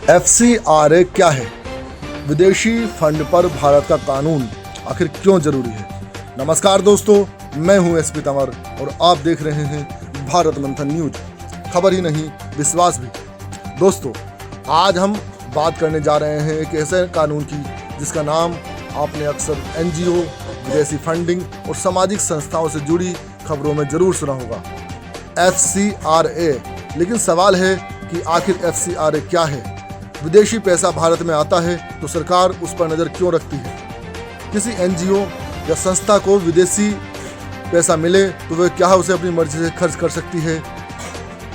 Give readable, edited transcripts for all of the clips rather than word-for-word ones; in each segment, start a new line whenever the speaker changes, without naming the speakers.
FCRA क्या है? विदेशी फंड पर भारत का कानून आखिर क्यों जरूरी है? नमस्कार दोस्तों, मैं हूं SP तंवर और आप देख रहे हैं भारत मंथन न्यूज। खबर ही नहीं, विश्वास भी। दोस्तों, आज हम बात करने जा रहे हैं एक ऐसे कानून की जिसका नाम आपने अक्सर NGO, विदेशी फंडिंग और सामाजिक संस्थाओं से जुड़ी खबरों में जरूर सुना होगा, FCRA। लेकिन सवाल है कि आखिर FCRA क्या है? विदेशी पैसा भारत में आता है तो सरकार उस पर नज़र क्यों रखती है? किसी NGO या संस्था को विदेशी पैसा मिले तो वह क्या उसे अपनी मर्जी से खर्च कर सकती है?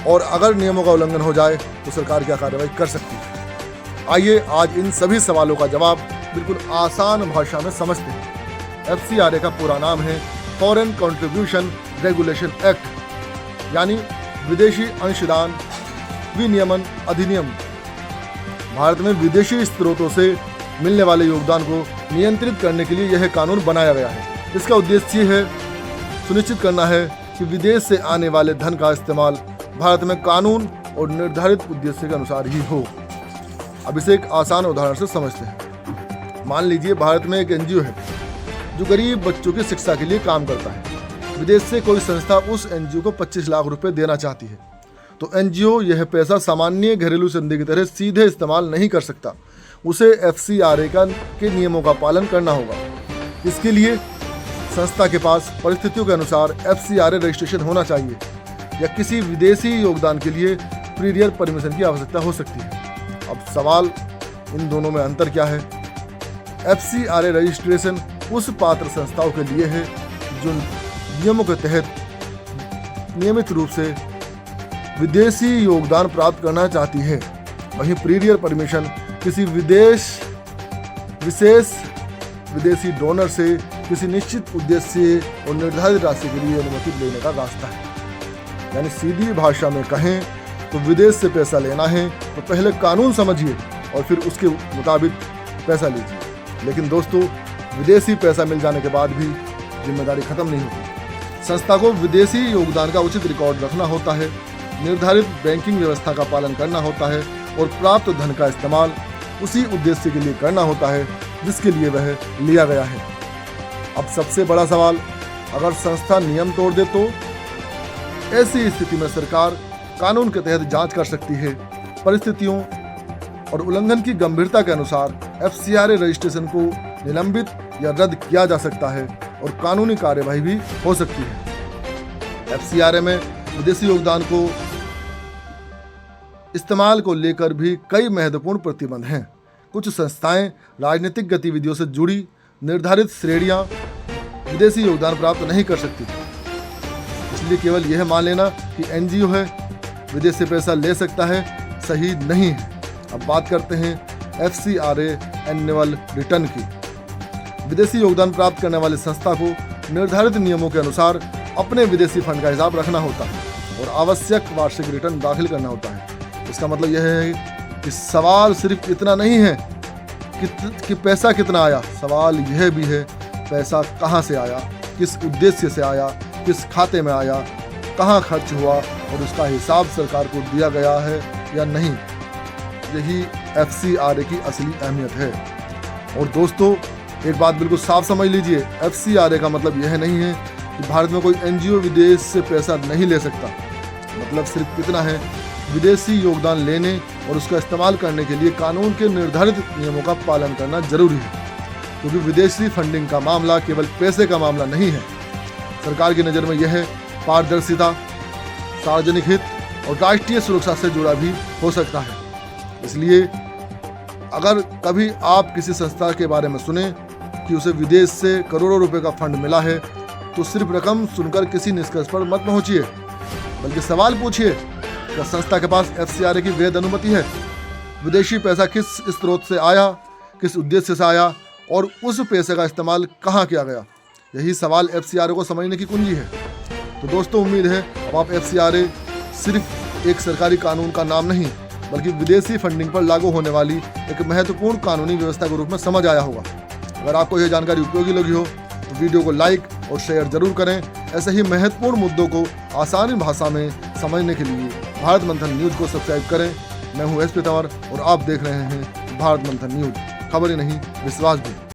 और अगर नियमों का उल्लंघन हो जाए तो सरकार क्या कार्रवाई कर सकती है? आइए आज इन सभी सवालों का जवाब बिल्कुल आसान भाषा में समझते हैं। FCRA का पूरा नाम है फॉरेन कंट्रीब्यूशन रेगुलेशन एक्ट, यानी विदेशी अंशदान विनियमन अधिनियम। भारत में विदेशी स्रोतों से मिलने वाले योगदान को नियंत्रित करने के लिए यह कानून बनाया गया है। इसका उद्देश्य है सुनिश्चित करना है कि विदेश से आने वाले धन का इस्तेमाल भारत में कानून और निर्धारित उद्देश्य के अनुसार ही हो। अब इसे एक आसान उदाहरण से समझते हैं। मान लीजिए भारत में एक NGO है जो गरीब बच्चों की शिक्षा के लिए काम करता है। विदेश से कोई संस्था उस NGO को 25 लाख रुपए देना चाहती है, तो NGO यह पैसा सामान्य घरेलू संधि की तरह सीधे इस्तेमाल नहीं कर सकता। उसे FCRA के नियमों का पालन करना होगा। इसके लिए संस्था के पास परिस्थितियों के अनुसार FCRA रजिस्ट्रेशन होना चाहिए या किसी विदेशी योगदान के लिए प्रीरियर परमिशन की आवश्यकता हो सकती है। अब सवाल, इन दोनों में अंतर क्या है? FCRA रजिस्ट्रेशन उस पात्र संस्थाओं के लिए है जो नियमों के तहत नियमित रूप से विदेशी योगदान प्राप्त करना चाहती है। वहीं प्रीरियर परमिशन किसी विशेष विदेशी डोनर से किसी निश्चित उद्देश्य और निर्धारित राशि के लिए अनुमति लेने का रास्ता है। यानी सीधी भाषा में कहें तो विदेश से पैसा लेना है तो पहले कानून समझिए और फिर उसके मुताबिक पैसा लीजिए। लेकिन दोस्तों, विदेशी पैसा मिल जाने के बाद भी जिम्मेदारी खत्म नहीं होती। संस्था को विदेशी योगदान का उचित रिकॉर्ड रखना होता है, निर्धारित बैंकिंग व्यवस्था का पालन करना होता है और प्राप्त धन का इस्तेमाल उसी उद्देश्य के लिए करना होता है जिसके लिए वह लिया गया है। अब सबसे बड़ा सवाल, अगर संस्था नियम तोड़ दे तो? ऐसी स्थिति में सरकार कानून के तहत जांच कर सकती है। परिस्थितियों और उल्लंघन की गंभीरता के अनुसार FCRA रजिस्ट्रेशन को निलंबित या रद्द किया जा सकता है और कानूनी कार्यवाही भी हो सकती है। FCRA में विदेशी योगदान को इस्तेमाल को लेकर भी कई महत्वपूर्ण प्रतिबंध हैं। कुछ संस्थाएं राजनीतिक गतिविधियों से जुड़ी निर्धारित श्रेणियां विदेशी योगदान प्राप्त नहीं कर सकती, इसलिए केवल यह मान लेना कि NGO है, विदेश से पैसा ले सकता है, सही नहीं है। अब बात करते हैं FCRA एनुअल रिटर्न की। विदेशी योगदान प्राप्त करने वाली संस्था को निर्धारित नियमों के अनुसार अपने विदेशी फंड का हिसाब रखना होता है और आवश्यक वार्षिक रिटर्न दाखिल करना होता है। इसका मतलब यह है कि सवाल सिर्फ इतना नहीं है कि पैसा कितना आया, सवाल यह भी है पैसा कहाँ से आया, किस उद्देश्य से आया, किस खाते में आया, कहाँ खर्च हुआ और उसका हिसाब सरकार को दिया गया है या नहीं। यही FCRA की असली अहमियत है। और दोस्तों, एक बात बिल्कुल साफ समझ लीजिए, FCRA का मतलब यह नहीं है कि भारत में कोई NGO विदेश से पैसा नहीं ले सकता। मतलब सिर्फ इतना है, विदेशी योगदान लेने और उसका इस्तेमाल करने के लिए कानून के निर्धारित नियमों का पालन करना जरूरी है, क्योंकि विदेशी फंडिंग का मामला केवल पैसे का मामला नहीं है। सरकार की नज़र में यह पारदर्शिता, सार्वजनिक हित और राष्ट्रीय सुरक्षा से जुड़ा भी हो सकता है। इसलिए अगर कभी आप किसी संस्था के बारे में सुने कि उसे विदेश से करोड़ों रुपए का फंड मिला है, तो सिर्फ रकम सुनकर किसी निष्कर्ष पर मत पहुंचिए, बल्कि सवाल पूछिए, क्या संस्था के पास FCRA की वैध अनुमति है? विदेशी पैसा किस स्रोत से आया, किस उद्देश्य से आया और उस पैसे का इस्तेमाल कहाँ किया गया? यही सवाल FCRA को समझने की कुंजी है। तो दोस्तों, उम्मीद है अब आप FCRA सिर्फ एक सरकारी कानून का नाम नहीं, बल्कि विदेशी फंडिंग पर लागू होने वाली एक महत्वपूर्ण कानूनी व्यवस्था के रूप में समझ आया होगा। अगर आपको यह जानकारी उपयोगी लगी हो तो वीडियो को लाइक और शेयर जरूर करें। ऐसे ही महत्वपूर्ण मुद्दों को आसान भाषा में समझने के लिए भारत मंथन न्यूज को सब्सक्राइब करें। मैं हूं एस पी तंवर और आप देख रहे हैं भारत मंथन न्यूज। खबर ही नहीं, विश्वास भी।